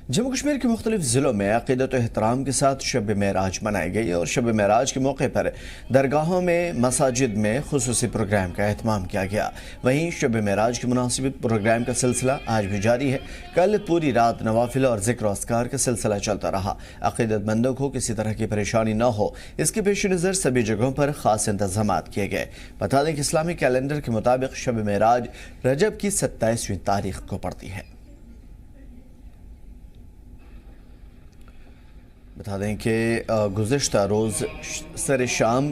जम्मू कश्मीर के मुख्तलिफ ज़िलों में अक़ीदत व एहतराम के साथ शब मेराज मनाई गई और शब मेराज के मौके पर दरगाहों में मसाजिद में खुसूसी प्रोग्राम का एहतमाम किया गया। वहीं शब मेराज के मुनासिब प्रोग्राम का सिलसिला आज भी जारी है। कल पूरी रात नवाफिल और ज़िक्र अस्कार का सिलसिला चलता रहा। अक़ीदतमंदों को किसी तरह की परेशानी न हो, इसके पेश नज़र सभी जगहों पर ख़ास इंतजाम किए गए। बता दें कि इस्लामी कैलेंडर के मुताबिक शब मेराज रजब की 27वीं तारीख को पड़ती है। बता दें कि गुज़िश्ता रोज़ सर शाम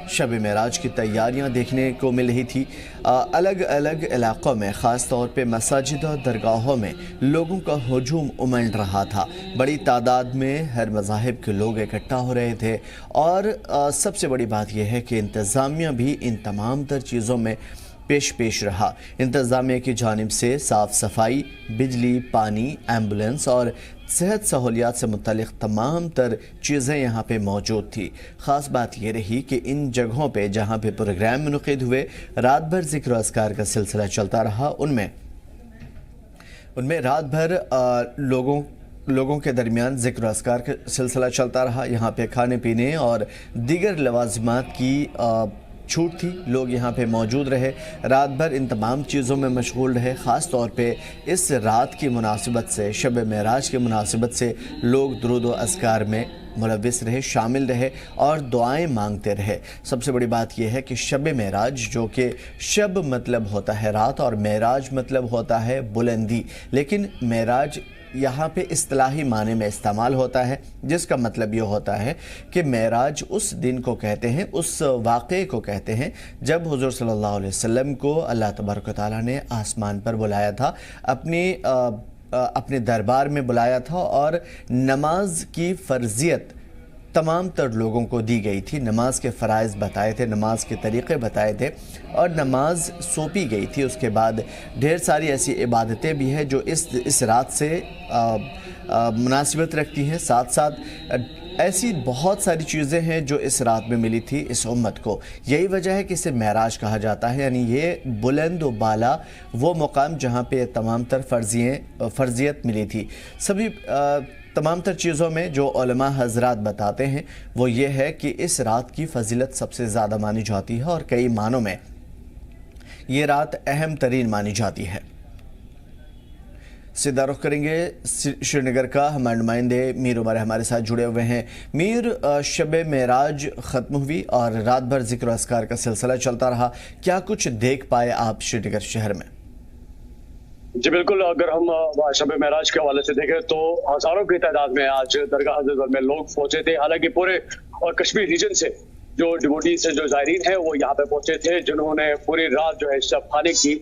शब मेराज की तैयारियां देखने को मिल रही थी। अलग अलग इलाक़ों में ख़ास तौर पे मसाजिद और दरगाहों में लोगों का हुजूम उमड़ रहा था। बड़ी तादाद में हर मज़ाहिब के लोग इकट्ठा हो रहे थे और सबसे बड़ी बात यह है कि इंतज़ामिया भी इन तमाम तर चीज़ों में पेश रहा। इंतज़ामिया की जानिब से साफ़ सफाई, बिजली, पानी, एम्बुलेंस और सेहत सहूलियात से मुतल्लिक़ तमाम तर चीज़ें यहाँ पे मौजूद थी। ख़ास बात ये रही कि इन जगहों पे जहाँ पे प्रोग्राम मुनक़िद हुए, रात भर ज़िक्र अस्कार का सिलसिला चलता रहा। उनमें रात भर लोगों के दरमियान ज़िक्र अस्कार का सिलसिला चलता रहा। यहाँ पे खाने पीने और दीगर लवाज़िमात की छूट थी। लोग यहाँ पे मौजूद रहे, रात भर इन तमाम चीज़ों में मशगूल रहे। ख़ास तौर पे इस रात की मुनासिबत से, शब मेराज की मुनासिबत से लोग दुरूद व अस्कार में मुलव्विस रहे, शामिल रहे और दुआएं मांगते रहे। सबसे बड़ी बात यह है कि शब मेराज, जो कि शब मतलब होता है रात और मेराज मतलब होता है बुलंदी, लेकिन मेराज यहाँ पे इस्तिलाही माने में इस्तेमाल होता है, जिसका मतलब ये होता है कि मेराज उस दिन को कहते हैं, उस वाक़े को कहते हैं जब हुज़ूर सल्लल्लाहु अलैहि वसल्लम को अल्लाह तबारक व तआला ने आसमान पर बुलाया था, अपने दरबार में बुलाया था और नमाज की फ़र्जियत तमाम तर लोगों को दी गई थी। नमाज के फ़राइज़ बताए थे, नमाज के तरीक़े बताए थे और नमाज सौंपी गई थी। उसके बाद ढेर सारी ऐसी इबादतें भी हैं जो इस रात से मुनासिबत रखती हैं। साथ साथ ऐसी बहुत सारी चीज़ें हैं जो इस रात में मिली थी इस उम्मत को। यही वजह है कि इसे मेराज कहा जाता है, यानी ये बुलंद व बाला वो मुकाम जहाँ पे तमाम तर फ़र्जियत मिली थी। सभी तमाम तर चीज़ों में जो उलमा हज़रात बताते हैं वो ये है कि इस रात की फ़जीलत सबसे ज़्यादा मानी जाती है और कई मानों में ये रात अहम तरीन मानी जाती है। सीधा रुख करेंगे श्रीनगर का। हमारे नुमाइंदे मीर उमर हमारे साथ जुड़े हुए हैं। मीर, शब मेराज ख़त्म हुई और रात भर ज़िक्र अस्कार का सिलसिला चलता रहा, क्या कुछ देख पाए आप श्रीनगर शहर में? जी बिल्कुल, अगर हम शब मेराज के हवाले से देखें तो हज़ारों की तादाद में आज दरगाह हज़रत में लोग पहुंचे थे। हालांकि पूरे और कश्मीर रीजन से जो डिवोटीज से जो ज़ायरीन है वो यहाँ पे पहुंचे थे, जिन्होंने पूरी रात जो है शब खाने की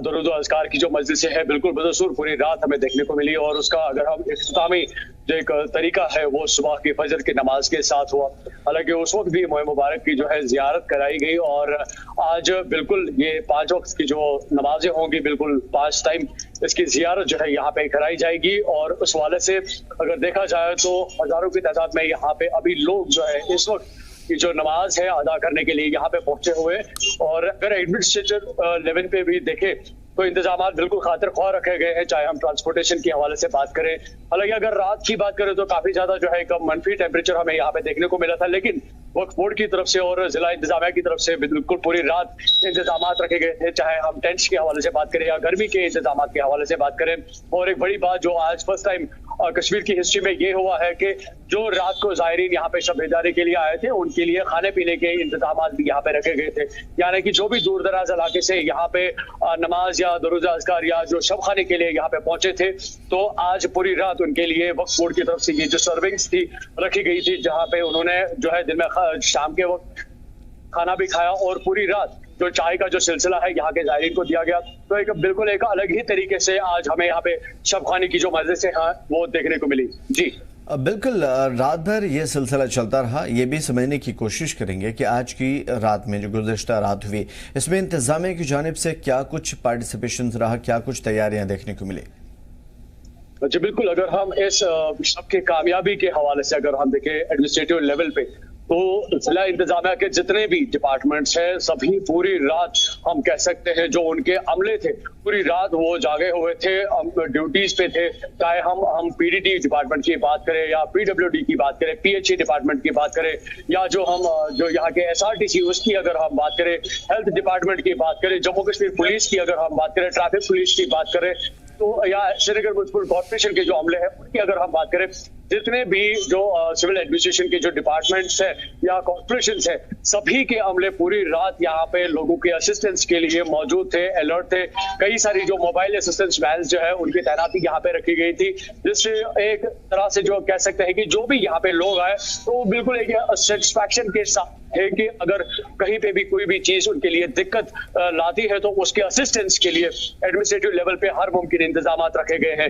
दुरूद अस्कार की जो मजलिसें है बिल्कुल बदसूर पूरी रात हमें देखने को मिली। और उसका अगर हम इख्तितामी जो एक तरीका है वो सुबह की फजर की नमाज के साथ हुआ। हालांकि उस वक्त भी मोह मुबारक की जो है ज़ियारत कराई गई और आज बिल्कुल ये 5 वक्त की जो नमाजें होंगी, बिल्कुल 5 टाइम इसकी ज़ियारत जो है यहाँ पे कराई जाएगी। और उस वाले से अगर देखा जाए तो हज़ारों की तादाद में यहाँ पे अभी लोग जो है इस वक्त की जो नमाज है अदा करने के लिए यहाँ पे पहुंचे हुए। और अगर एडमिनिस्ट्रेटिव लेवल पे भी देखें तो इंतजाम बिल्कुल खातिर ख्वाह रखे गए हैं, चाहे हम ट्रांसपोर्टेशन के हवाले से बात करें। हालांकि अगर रात की बात करें तो काफी ज्यादा जो है एक मनफी टेम्परेचर हमें यहाँ पे देखने को मिला था, लेकिन वक्फ बोर्ड की तरफ से और जिला इंतजामिया की तरफ से बिल्कुल पूरी रात इंतजाम रखे गए थे, चाहे हम टेंट्स के हवाले से बात करें या गर्मी के इंतजाम के हवाले से बात करें। और एक बड़ी बात जो आज फर्स्ट टाइम कश्मीर की हिस्ट्री में ये हुआ है कि जो रात को ज़ायरीन यहाँ पे शब बेदारी के लिए आए थे उनके लिए खाने पीने के इंतजाम भी यहाँ पे रखे गए थे। यानी कि जो भी दूर दराज इलाके से यहाँ पे नमाज या दुरूद अस्कार या जो शब खाने के लिए यहाँ पे पहुंचे थे, तो आज पूरी रात उनके लिए वक्फ बोर्ड की तरफ से ये जो सर्विंग्स थी रखी गई थी, जहाँ पे उन्होंने जो है दिन में शाम के वक्त खाना भी खाया और पूरी रात जो चाय का जो सिलसिला है यहाँ के ज़ायरीन को दिया गया। तो एक बिल्कुल एक अलग ही तरीके से आज हमें यहाँ पे शब खाने की जो मजलिसें हैं वो देखने को मिली। जी बिल्कुल, रात भर ये सिलसिला चलता रहा। ये भी समझने की कोशिश करेंगे कि आज की रात में जो गुज़िश्ता रात हुई, इसमें इंतज़ामिया की जानिब से क्या कुछ पार्टिसिपेशन रहा, क्या कुछ तैयारियां देखने को मिली? जी बिल्कुल, अगर हम इस शब की कामयाबी के हवाले से अगर हम देखें एडमिनिस्ट्रेटिव लेवल पे, तो तो जिला इंतजामिया के जितने भी डिपार्टमेंट्स हैं सभी पूरी रात हम कह सकते हैं जो उनके अमले थे पूरी रात वो जागे हुए थे, ड्यूटीज पे थे। चाहे हम पीडीडी डिपार्टमेंट की बात करें या पीडब्ल्यूडी की बात करें, पीएचई डिपार्टमेंट की बात करें या जो यहाँ के एसआरटीसी उसकी अगर हम बात करें, हेल्थ डिपार्टमेंट की बात करें, जम्मू कश्मीर पुलिस की अगर हम बात करें, ट्रैफिक पुलिस की बात करें, तो या श्रीनगर म्युनिसिपल कॉर्पोरेशन के जो अमले हैं उनकी अगर हम बात करें, जितने भी जो सिविल एडमिनिस्ट्रेशन के जो डिपार्टमेंट्स हैं या कॉर्पोरेशन हैं, सभी के अमले पूरी रात यहाँ पे लोगों के असिस्टेंस के लिए मौजूद थे, अलर्ट थे। कई सारी जो मोबाइल असिस्टेंस वैन जो है उनकी तैनाती यहाँ पे रखी गई थी, जिससे एक तरह से जो कह सकते हैं कि जो भी यहाँ पे लोग आए तो बिल्कुल एक सेटिस्फैक्शन के साथ है कि अगर कहीं पे भी कोई भी चीज उनके लिए दिक्कत लाती है तो उसके असिस्टेंस के लिए एडमिनिस्ट्रेटिव लेवल पे हर मुमकिन इंतजाम रखे गए हैं।